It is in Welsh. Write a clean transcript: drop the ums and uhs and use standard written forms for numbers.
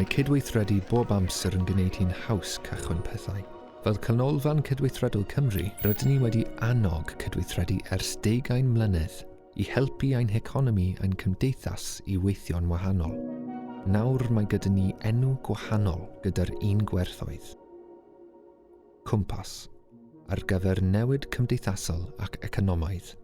Mae cydweithredu bob amser yn gwneud hi'n haws cychwyn pethau. Fel Canolfan Cydweithredol Cymru, rydyn ni wedi annog cydweithredu ers deugain mlynedd i helpu ein heconomi a'n cymdeithas i weithio'n wahanol. Nawr mae gyda ni enw gwahanol gyda'r un gwerthoedd. Cwmpas, ar gyfer newid cymdeithasol ac economaidd.